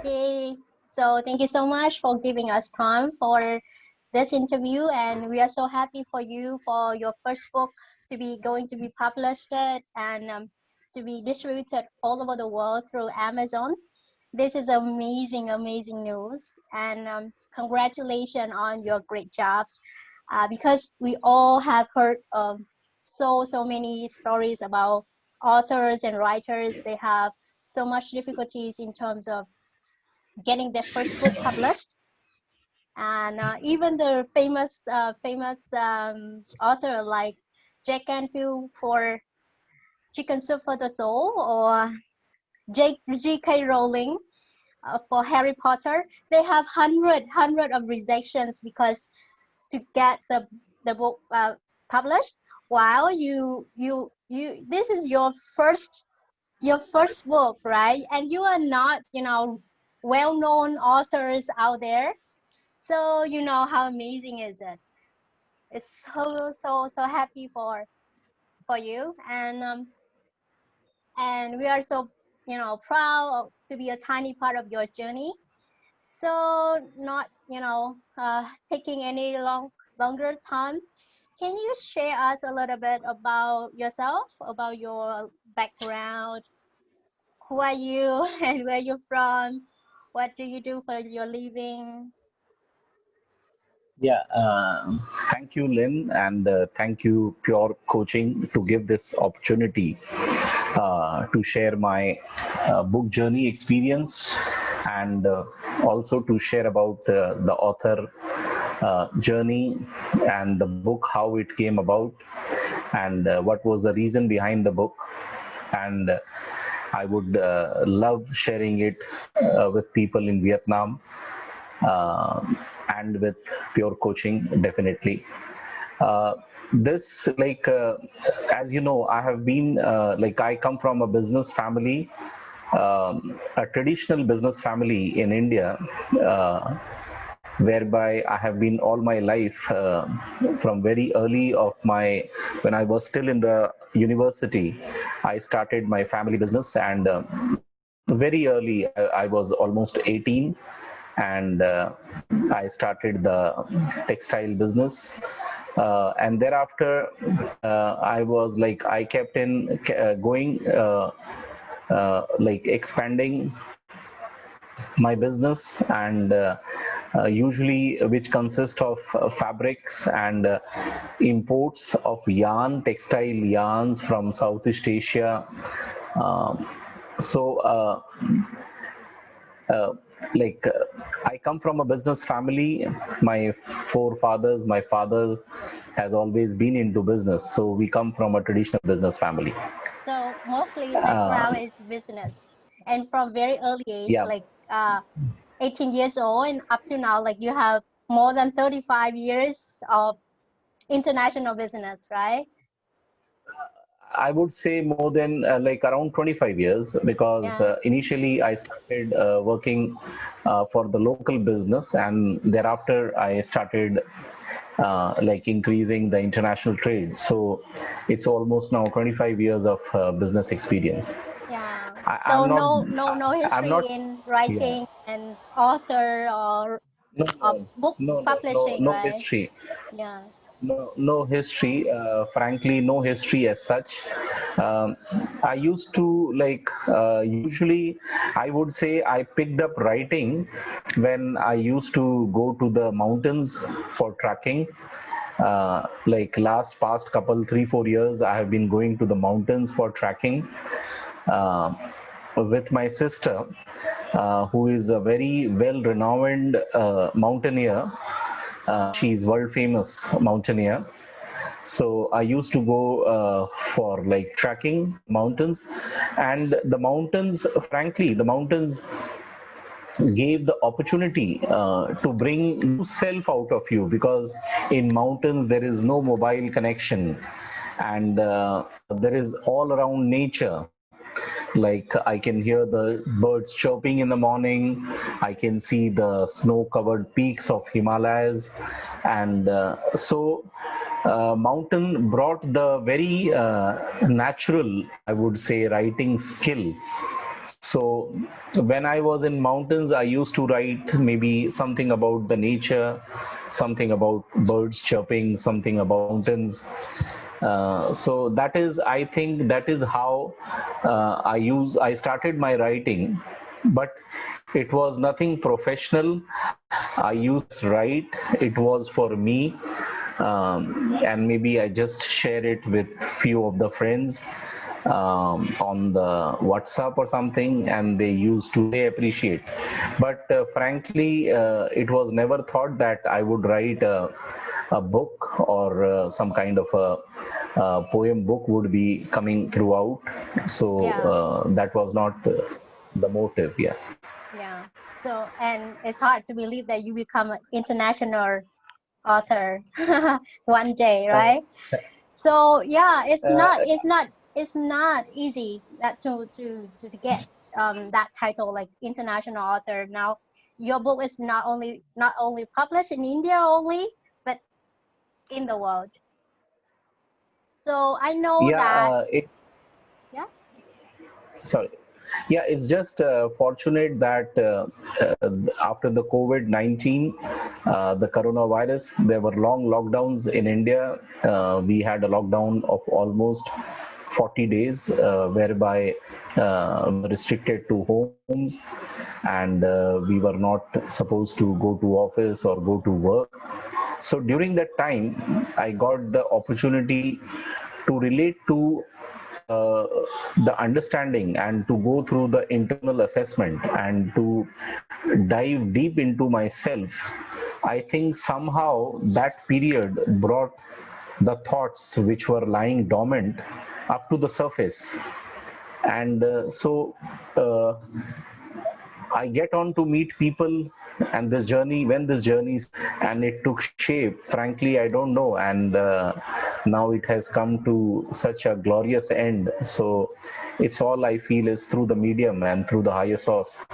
Yay. So thank you so much for giving us time for this interview, and we are so happy for you for your first book to be going to be published and to be distributed all over the world through Amazon. This is amazing, amazing news, and congratulations on your great jobs. Because we all have heard so many stories about authors and writers. They have so much difficulties in terms of getting their first book published, and even the famous author like Jack Canfield for Chicken Soup for the Soul, or J.K. Rowling for Harry Potter, they have hundred of rejections because to get the book published. While you this is your first book, right? And you are not, well-known authors out there. So you know how amazing is it? It's so happy for you, and we are so proud to be a tiny part of your journey. So not taking any longer time. Can you share us a little bit about yourself, about your background? Who are you and where you're from? What do you do for your living? Yeah, thank you, Lynn, and thank you, Pure Coaching, to give this opportunity to share my book journey experience, and also to share about the author journey and the book, how it came about, and what was the reason behind the book. And I would love sharing it with people in Vietnam uh, and with Pure Coaching, definitely. This, like, as you know, I have been, like, I come from a business family, a traditional business family in India, whereby I have been all my life, from very early of my, when I was still in the university, I started my family business, and very early, I was almost 18, and I started the textile business. And thereafter, I was like, I kept in going, like expanding my business, and usually which consist of fabrics and imports of yarn, textile yarns from Southeast Asia. Um, so uh, like I come from a business family. My forefathers, my father has always been into business, so we come from a traditional business family. So mostly uh, background is business, and from very early age, yeah, like 18 years old and up to now, like you have more than 35 years of international business, right? I would say more than like around 25 years, because Yeah. initially I started working for the local business, and thereafter I started like increasing the international trade. So it's almost now 25 years of business experience. Yeah. I'm So not, no I'm history not, in yeah, writing and author no, or no, book publishing, no right? history. Yeah. No history, frankly, no history as such. Um, I used to like, usually, I would say I picked up writing when I used to go to the mountains for trekking. Like past couple 3 4 years, I have been going to the mountains for trekking uh, with my sister, who is a very well renowned mountaineer. She's world famous mountaineer. So I used to go for like trekking mountains, and the mountains, frankly, the mountains gave the opportunity to bring new self out of you, because in mountains there is no mobile connection, and there is all around nature. Like I can hear the birds chirping in the morning, I can see the snow covered peaks of Himalayas, and so mountain brought the very natural, I would say, writing skill So when I was in mountains, I used to write maybe something about the nature, something about birds chirping, something about mountains. So that is, I think, that is how I started my writing, but it was nothing professional. I used to just write. It was for me, and maybe I just share it with few of the friends on the WhatsApp or something, and they used to say appreciate. But frankly, it was never thought that I would write a book or some kind of a poem book would be coming throughout. So Yeah, that was not the motive. Yeah. yeah. So, and it's hard to believe that you become an international author one day, Uh, right? So yeah, uh, it's not easy that to get that title like international author. Now your book is not only published in India only, but in the world. So I know yeah. that, yeah. Sorry. Yeah, it's just fortunate that after the COVID-19, the coronavirus, there were long lockdowns in India. We had a lockdown of almost 40 days, whereby we were restricted to homes, and we were not supposed to go to office or go to work. So during that time, I got the opportunity to relate to uh, the understanding and to go through the internal assessment and to dive deep into myself. I think somehow that period brought the thoughts which were lying dormant up to the surface. And uh, I get on to meet people, and this journey, when this journey, and it took shape. Frankly, I don't know, and now it has come to such a glorious end. So it's all I feel is through the medium and through the higher source.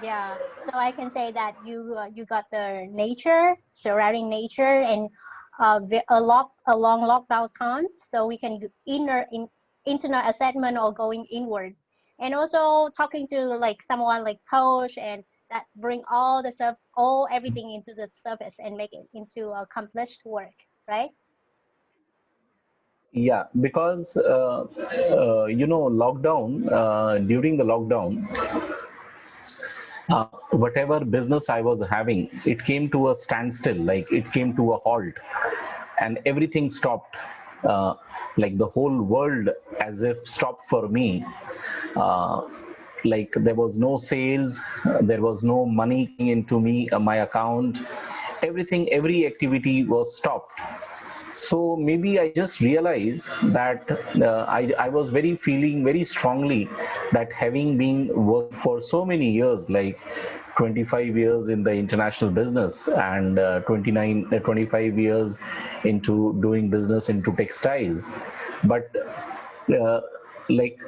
Yeah, so I can say that you got the nature, surrounding nature, and a long lockdown time, so we can do internal assessment or going inward, and also talking to like someone like coach and that bring all the stuff, all everything into the surface and make it into accomplished work, right? Yeah, because lockdown, during the lockdown, whatever business I was having, it came to a standstill, like it came to a halt, and everything stopped. Uh, like the whole world as if stopped for me. Uh, like there was no sales, there was no money coming into me, my account. Everything, every activity was stopped. So maybe I just realized that I was very feeling very strongly that having been working for so many years, like 25 years in the international business and 25 years into doing business into textiles, but uh, like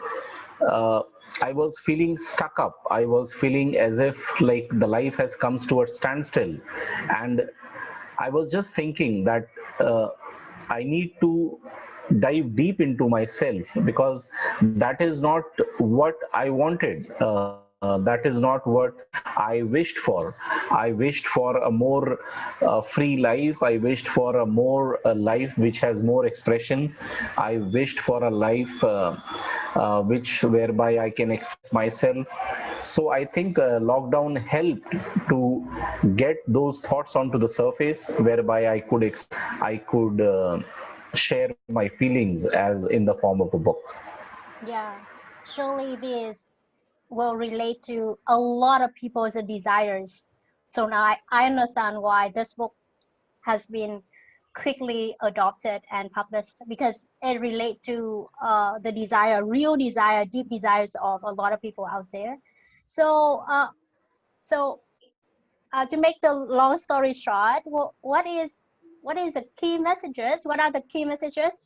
uh, I was feeling stuck up. I was feeling as if like the life has come to a standstill, and I was just thinking that I need to dive deep into myself, because that is not what I wanted. That is not what I wished for. I wished for a more free life. I wished for a more life which has more expression. I wished for a life which whereby I can express myself. So I think lockdown helped to get those thoughts onto the surface, whereby I could share my feelings as in the form of a book. Yeah, surely this will relate to a lot of people's desires. So now I understand why this book has been quickly adopted and published, because it relates to the desire, real desire, deep desires of a lot of people out there. So, so to make the long story short, what is the key messages? What are the key messages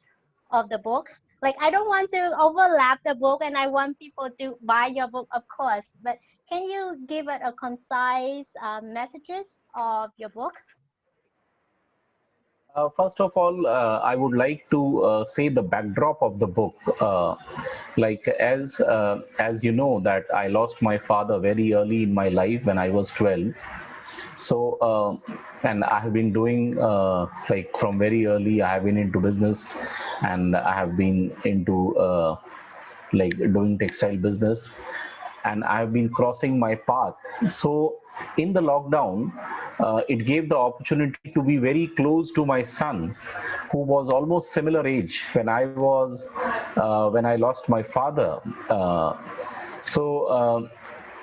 of the book? Like I don't want to overlap the book, and I want people to buy your book, of course. But can you give it a concise messages of your book? First of all, I would like to say the backdrop of the book. Like as you know that I lost my father very early in my life when I was 12. So and I have been doing like from very early. I have been into business, and I have been into like doing textile business, and I've been crossing my path. So in the lockdown, it gave the opportunity to be very close to my son, who was almost similar age when I lost my father. Uh, so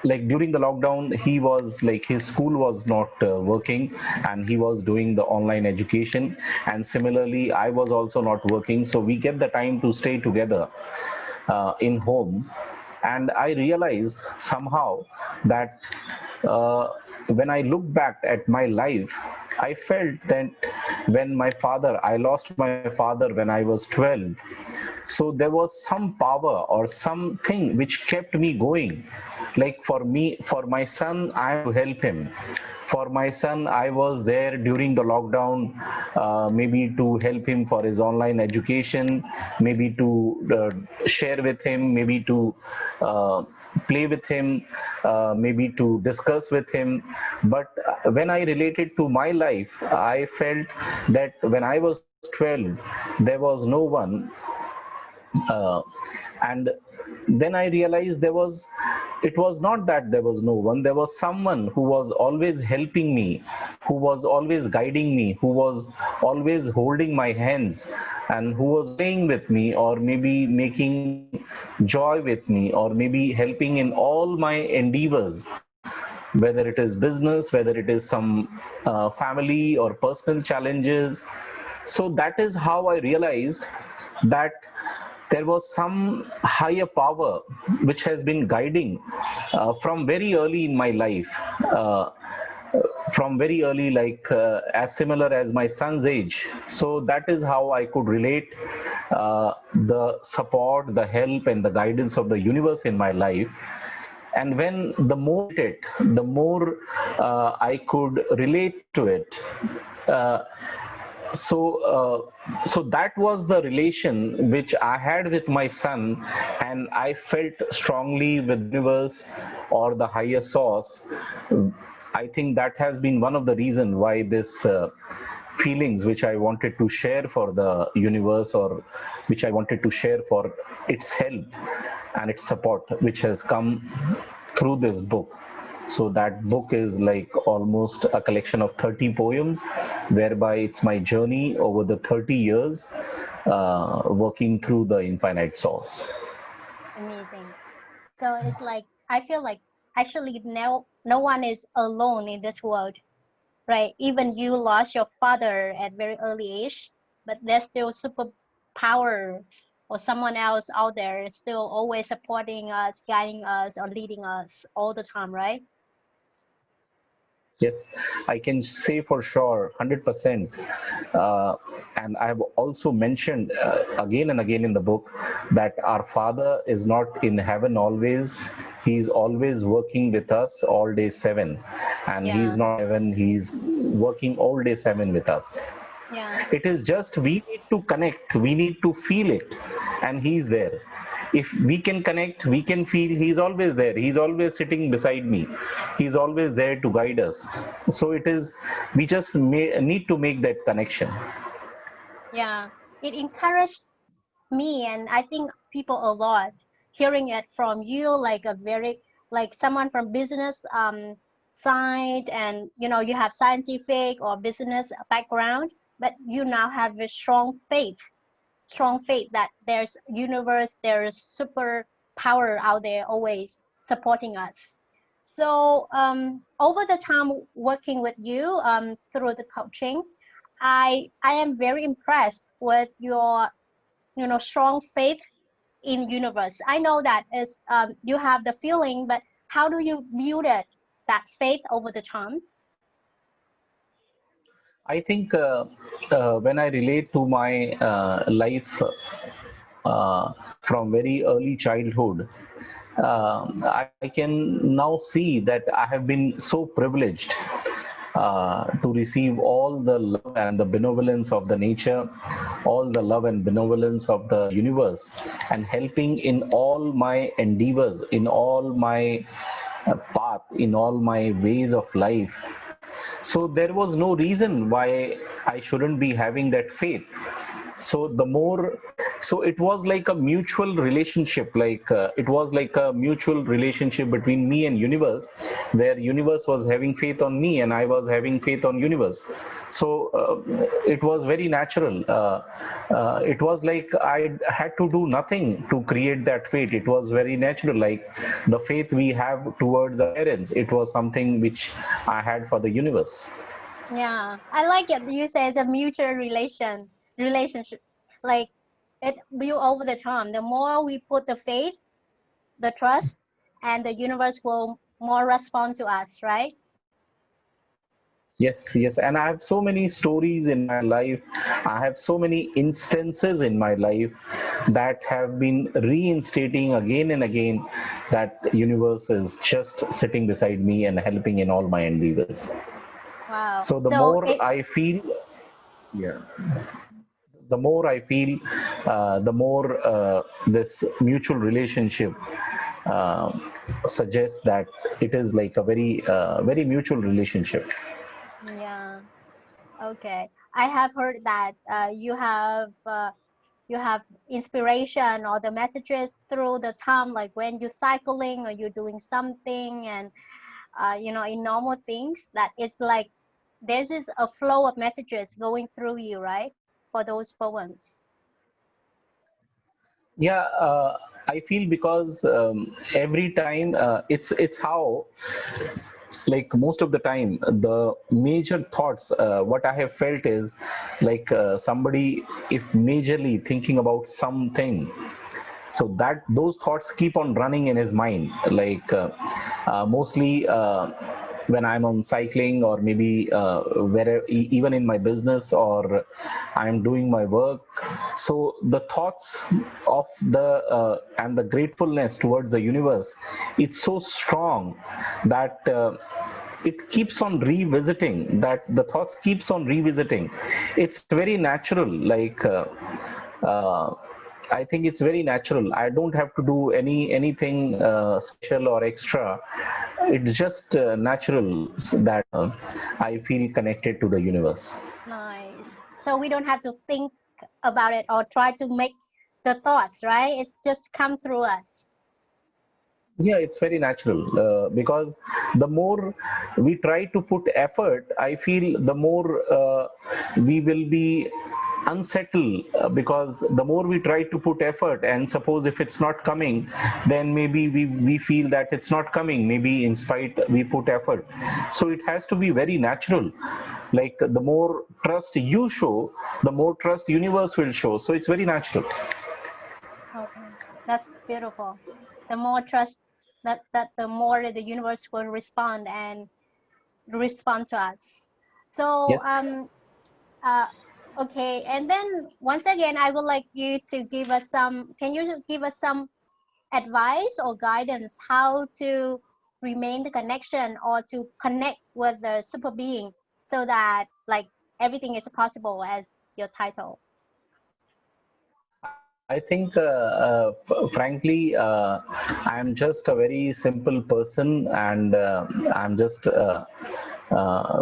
like during the lockdown, he was like his school was not working, and he was doing the online education, and similarly I was also not working, so we get the time to stay together in home. And I realized somehow that uh, when I look back at my life, I felt that I lost my father when I was 12. So there was some power or something which kept me going. Like for me, for my son, I am to help him. For my son, I was there during the lockdown, maybe to help him for his online education, maybe to share with him, maybe to uh, play with him, maybe to discuss with him. But when I related to my life, I felt that when I was 12, there was no one. uh, and then I realized it was not that there was no one. There was someone who was always helping me, who was always guiding me, who was always holding my hands, and who was playing with me, or maybe making joy with me, or maybe helping in all my endeavors, whether it is business, whether it is some family or personal challenges. So that is how I realized that there was some higher power which has been guiding from very early in my life. Uh, from very early, like as similar as my son's age. So that is how I could relate the support, the help, and the guidance of the universe in my life. And when the more it, the more I could relate to it. Uh, so that was the relation which I had with my son, and I felt strongly with the universe or the higher source. I think that has been one of the reasons why this feelings which I wanted to share for the universe, or which I wanted to share for its help and its support, which has come through this book. So that book is like almost a collection of 30 poems, whereby it's my journey over the 30 years working through the infinite source. Amazing. So it's like I feel like actually no one is alone in this world, right? Even you lost your father at very early age, but there's still superpower or someone else out there still always supporting us, guiding us, or leading us all the time, right? Yes, I can say for sure, 100%. Uh, and I have also mentioned again and again in the book that our Father is not in heaven always. He's always working with us all day seven. And He's Yeah, not in heaven, He's working all day seven with us. yeah, It is just we need to connect, we need to feel it, and He's there. If we can connect, we can feel, He's always there. He's always sitting beside me. He's always there to guide us. So it is, we just need to make that connection. yeah. It encouraged me and I think people a lot hearing it from you, like a very like someone from business side, and you have scientific or business background, but you now have a strong faith that there's universe, there's super power out there always supporting us. So over the time working with you through the coaching, I am very impressed with your strong faith in universe. I know that is you have the feeling, but how do you build it, that faith over the time? I think when I relate to my life from very early childhood, I can now see that I have been so privileged. to receive all the love and the benevolence of the nature, all the love and benevolence of the universe, and helping in all my endeavors, in all my path, in all my ways of life. So there was no reason why I shouldn't be having that faith. So the more, so it was like a mutual relationship, like it was like a mutual relationship between me and universe, where universe was having faith on me and I was having faith on universe. So it was very natural. It was like I had to do nothing to create that faith. It was very natural, like the faith we have towards our parents, it was something which I had for the universe. Yeah, I like it. You say it's a mutual relationship. Like it build over the time. The more we put the faith, the trust, and the universe will more respond to us, right? Yes, yes, and I have so many stories in my life. I have so many instances in my life that have been reinstating again and again that universe is just sitting beside me and helping in all my endeavors. Wow. So the So more it I feel, yeah, the more I feel, the more this mutual relationship uh, suggests that it is like a very mutual relationship. yeah. Okay. I have heard that you have inspiration or the messages through the time, like when you're cycling or you're doing something, and in normal things, that it's like there's just a flow of messages going through you, right? For those poems. Yeah, I feel because every time it's how, like most of the time the major thoughts what I have felt is like somebody if majorly thinking about something, so that those thoughts keep on running in his mind, like mostly when I'm on cycling, or maybe where even in my business, or I'm doing my work. So the thoughts of the and the gratefulness towards the universe, it's so strong that it keeps on revisiting, that the thoughts keeps on revisiting. It's very natural, like uh, I think it's very natural. I don't have to do anything special or extra. It's just natural that I feel connected to the universe. Nice. So we don't have to think about it or try to make the thoughts, right? It's just come through us. Yeah, it's very natural because the more we try to put effort, I feel the more we will be unsettled, because the more we try to put effort, and suppose if it's not coming, then maybe we feel that it's not coming, maybe in spite we put effort. So it has to be very natural, like the more trust you show, the more trust universe will show. So it's very natural. Okay, that's beautiful. The more trust, that the more the universe will respond to us. So Yes. uh okay, and then once again, I would like you to give us some. Can you give us some advice or guidance how to remain the connection or to connect with the super being so that like everything is possible as your title? I think, frankly, I'm just a very simple person, and I'm just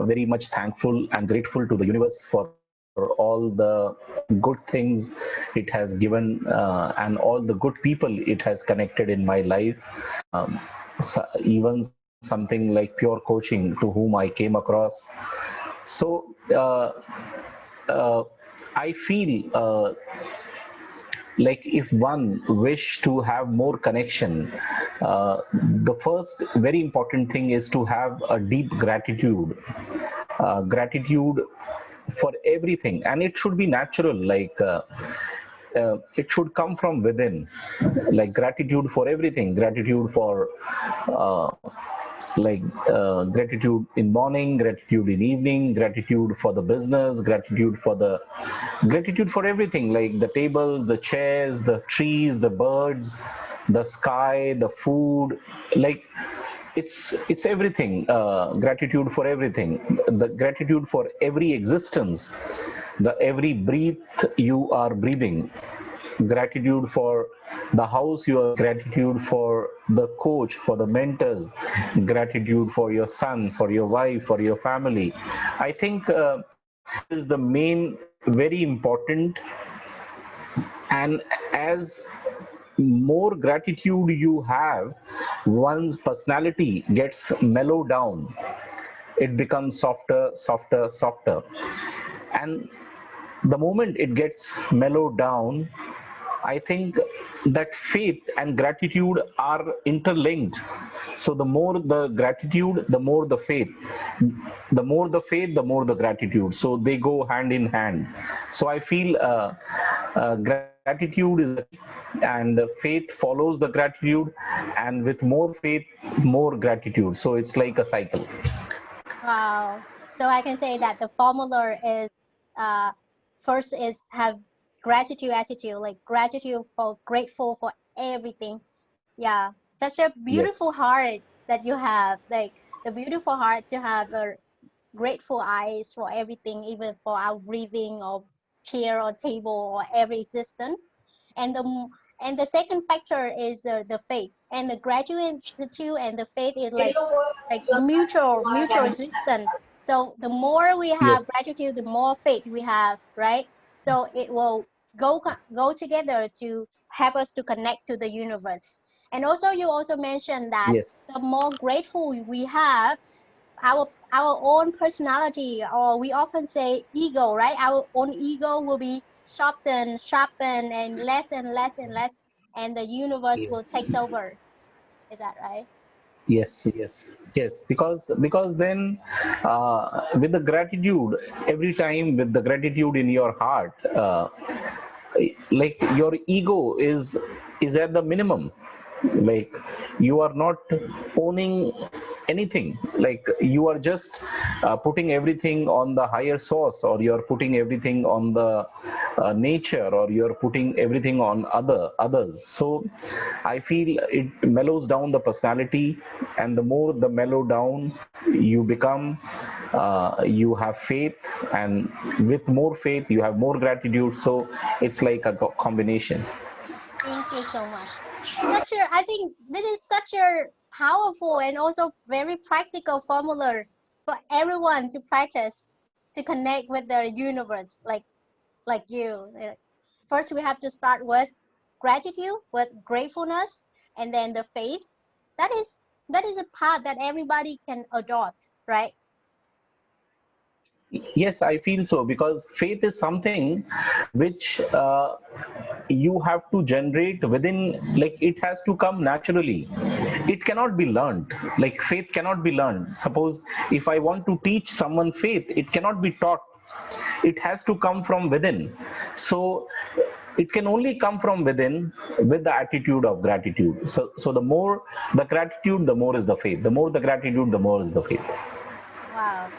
very much thankful and grateful to the universe for all the good things it has given, and all the good people it has connected in my life. Even something like pure coaching, to whom I came across. So uh, I feel like if one wish to have more connection, the first very important thing is to have a deep gratitude, gratitude for everything, and it should be natural, like it should come from within, like gratitude for everything, gratitude for uh, like gratitude in morning, gratitude in evening, gratitude for the business, gratitude for everything, like the tables, the chairs, the trees, the birds, the sky, the food, like it's everything. Gratitude for everything, the gratitude for every existence, the every breath you are breathing, gratitude for the house you are, gratitude for the coach, for the mentors, gratitude for your son, for your wife, for your family. I think this is the main, very important. And as more gratitude you have, one's personality gets mellowed down. It becomes softer, softer, softer. And the moment it gets mellowed down, I think that faith and gratitude are interlinked. So the more the gratitude, the more the faith. The more the faith, the more the gratitude. So they go hand in hand. So I feel gratitude is the key, and faith follows the gratitude, and with more faith, more gratitude. So it's like a cycle. Wow. So I can say that the formula is uh, first is have gratitude attitude, like gratitude for grateful for everything. Yeah, such a Yes. beautiful heart that you have, like the beautiful heart to have a grateful eyes for everything, even for our breathing or chair or table or every existence. And and the second factor is the faith, and the gratitude and the faith is like mutual resistance. So the more we Yes. have gratitude, the more faith we have, right? So it will go together to help us to connect to the universe. And also you also mentioned that Yes. the more grateful we have, our own personality, or we often say ego, right? Our own ego will be sharpened and less and less, and the universe will Yes. take over. Is that right? Yes, yes, yes. Because then, with the gratitude, every time with the gratitude in your heart, like your ego is at the minimum. Like you are not owning anything. Like you are just putting everything on the higher source, or you're putting everything on the nature, or you're putting everything on others. So I feel it mellows down the personality, and the more the mellow down you become, you have faith, and with more faith you have more gratitude. So it's like a combination. Thank you so much. Such a, I think this is such a powerful and also very practical formula for everyone to practice to connect with the universe, like you. First, we have to start with gratitude, with gratefulness, and then the faith. That is a path that everybody can adopt, right? Yes, I feel so, because faith is something which you have to generate within. Like it has to come naturally. It cannot be learned. Like faith cannot be learned. Suppose if I want to teach someone faith, it cannot be taught. It has to come from within. So it can only come from within with the attitude of gratitude. So the more the gratitude, the more is the faith. The more the gratitude, the more is the faith. Wow.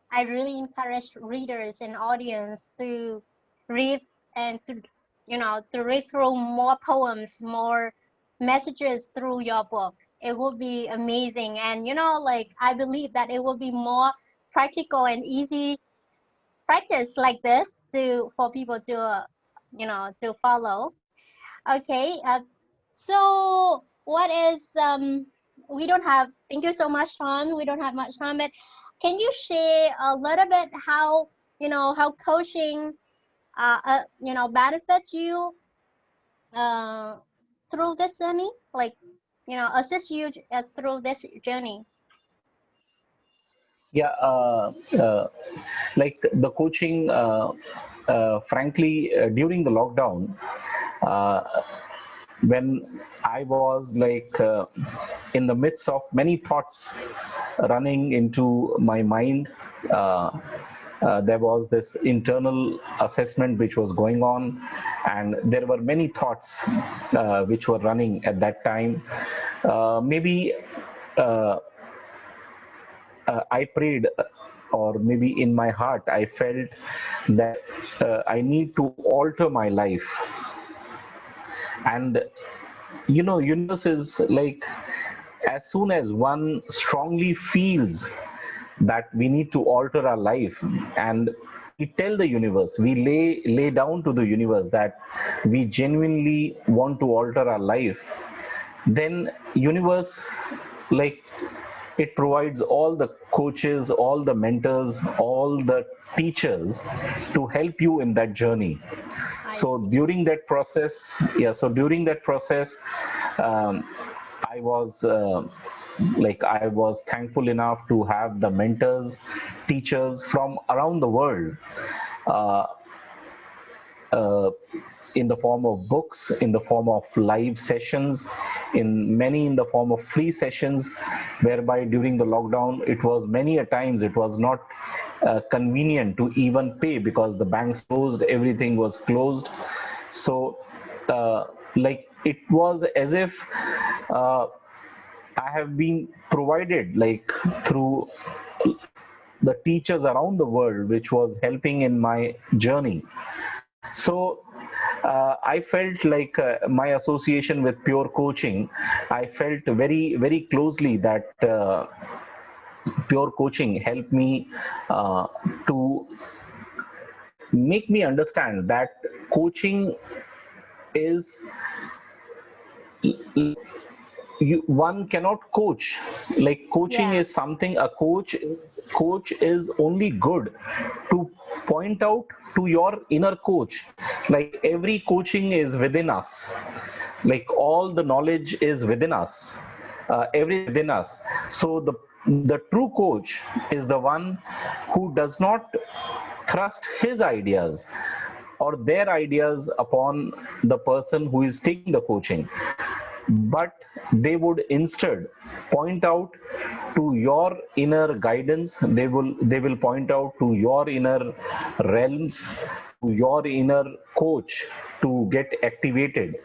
I really encourage readers and audience to read and to read through more poems, more messages through your book. It will be amazing. And like I believe that it will be more practical and easy practice like this to for people to to follow. Okay. So what is we don't have thank you so much, Tom. We don't have much time, but can you share a little bit how how coaching benefits you uh through this journey, like assist you through this journey? Yeah, like the coaching, frankly, during the lockdown, uh, when I was like in the midst of many thoughts running into my mind, there was this internal assessment which was going on, and there were many thoughts which were running at that time. Maybe uh, I prayed, or maybe in my heart, I felt that I need to alter my life. And universe is like as soon as one strongly feels that we need to alter our life, and we tell the universe, we lay down to the universe that we genuinely want to alter our life, then universe, like, it provides all the coaches, all the mentors, all the teachers to help you in that journey. I So see. during that process, um, I was I was thankful enough to have the mentors, teachers from around the world, uh, uh, in the form of books, in the form of live sessions, in the form of free sessions, whereby during the lockdown, it was many a times it was not convenient to even pay because the banks closed, everything was closed. So, it was as if uh, I have been provided, like, through the teachers around the world, which was helping in my journey. So I felt like my association with pure coaching, I felt very, very closely that pure coaching helped me to make me understand that coaching is like, one cannot coach. Like, coaching Yeah. is something, a coach is only good to point out to your inner coach. Like, every coaching is within us, like all the knowledge is within us, everything within us. So the true coach is the one who does not thrust his ideas or their ideas upon the person who is taking the coaching, but they would instead point out to your inner guidance. They will point out to your inner realms, to your inner coach, to get activated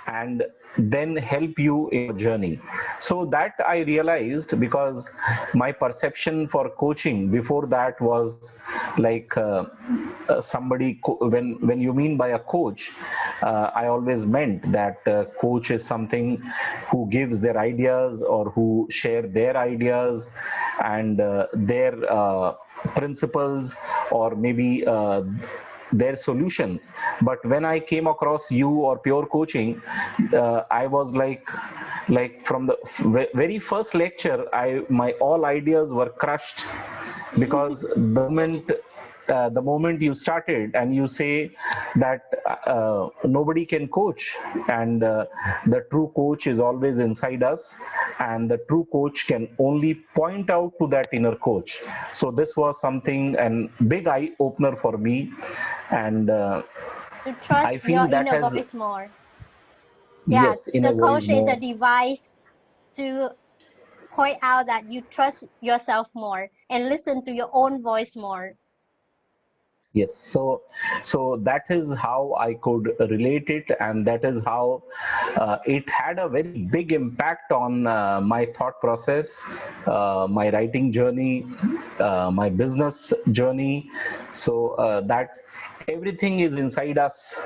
and then help you in your journey. So that I realized, because my perception for coaching before that was like, when you mean by a coach, I always meant that coach is something who gives their ideas or who share their ideas and their principles, or maybe their solution. But when I came across you or pure coaching, I was like from the very first lecture, I my all ideas were crushed, because the moment you started and you say that nobody can coach, and the true coach is always inside us, and the true coach can only point out to that inner coach. So this was something, and big eye opener for me. And To I trust feel your that inner has, voice more. Yeah, yes, inner the voice coach is a more. device to point out that you trust yourself more and listen to your own voice more. Yes, so that is how I could relate it, and that is how it had a very big impact on my thought process, my writing journey, my business journey. So that everything is inside us.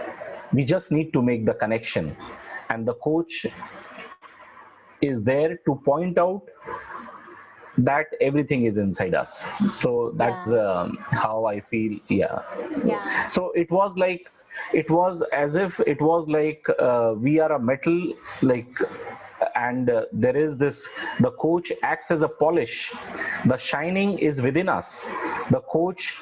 We just need to make the connection, and the coach is there to point out that everything is inside us. So that is Yeah, how I feel. Yeah. So, yeah, so it was as if it was like, we are a metal, like, and there is this, the coach acts as a polish. The shining is within us. The coach,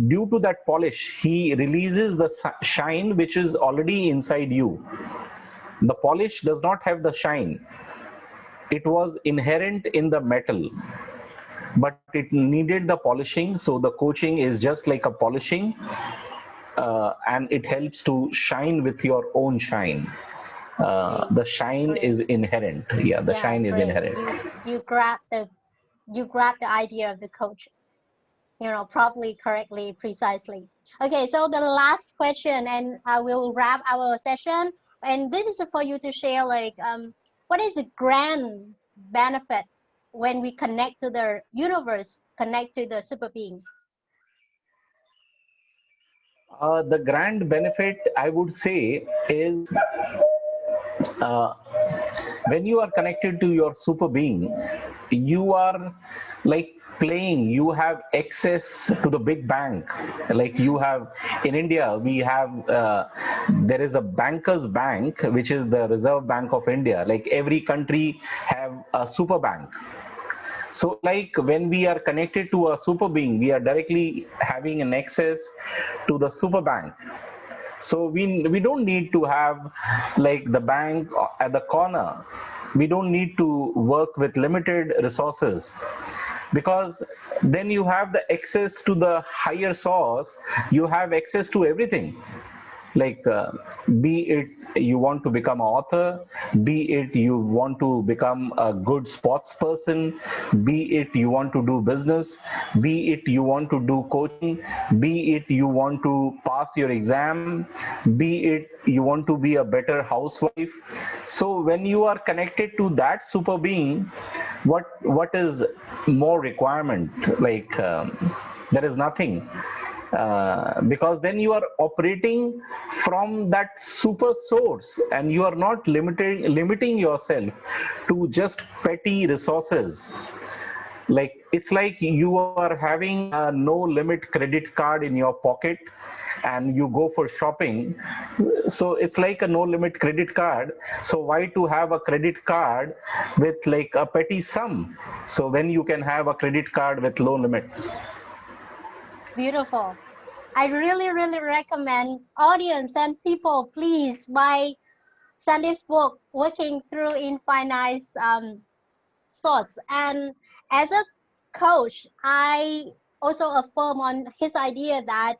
due to that polish, he releases the shine which is already inside you. The polish does not have the shine. It was inherent in the metal, but it needed the polishing. So the coaching is just like a polishing, and it helps to shine with your own shine. great, The shine great. is inherent. Yeah, the Yeah, shine is great. inherent. You grab the idea of the coach, properly, correctly, precisely. Okay, so the last question, and I will wrap our session. And this is for you to share, like, what is the grand benefit when we connect to the universe, connect to the super being? The grand benefit, I would say, is uh, when you are connected to your super being, you are like playing, you have access to the big bank. Like you have in India, we have there is a bankers bank, which is the Reserve Bank of India. Like every country have a super bank. So like when we are connected to a super being, we are directly having an access to the super bank. So we don't need to have like the bank at the corner. We don't need to work with limited resources, because then you have the access to the higher source. You have access to everything. Like be it you want to become an author, be it you want to become a good sports person, be it you want to do business, be it you want to do coaching, be it you want to pass your exam, be it you want to be a better housewife. So when you are connected to that super being, what is more requirement? Like there is nothing, because then you are operating from that super source, and you are not limiting yourself to just petty resources. Like it's like you are having a no limit credit card in your pocket and you go for shopping. So it's like a no limit credit card. So why to have a credit card with like a petty sum, so when you can have a credit card with low limit? Beautiful. I really recommend audience and people, please buy Sandeep's book, Working Through Infinite Source. And as a coach, I also affirm on his idea that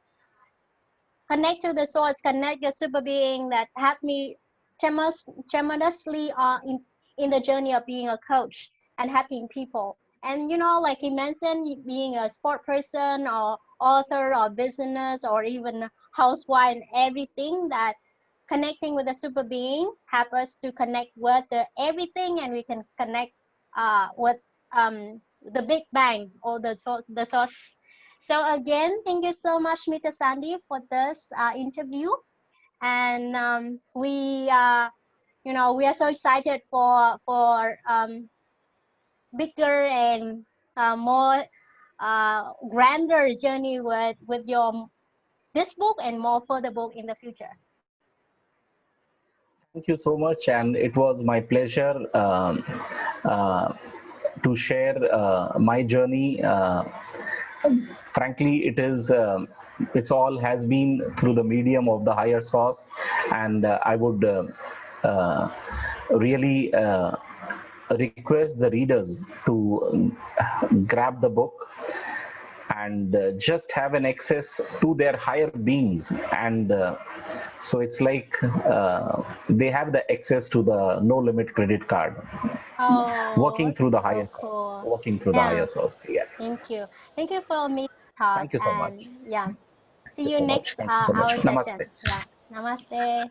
connect to the source, connect your super being, that helped me tremendously in the journey of being a coach and helping people. And like he mentioned, being a sport person or author or business or even housewife, and everything, that connecting with the super being help us to connect with the everything, and we can connect with the big bang or the source. So again, thank you so much, Mr. Sandy, for this interview. And we are so excited for bigger and more grander journey with your this book and more further book in the future. Thank you so much, and it was my pleasure uh, to share my journey. Frankly, it's all has been through the medium of the higher source, and I would uh, really request the readers to grab the book and just have an access to their higher beings. And so it's like they have the access to the no limit credit card, Oh, working through it's the so higher source, cool. working through the Yeah, higher source. Yeah. thank you for me talk. Thank you so And much. yeah, see Thank you you so much. next Thank you so much. our Namaste. session. Yeah, namaste.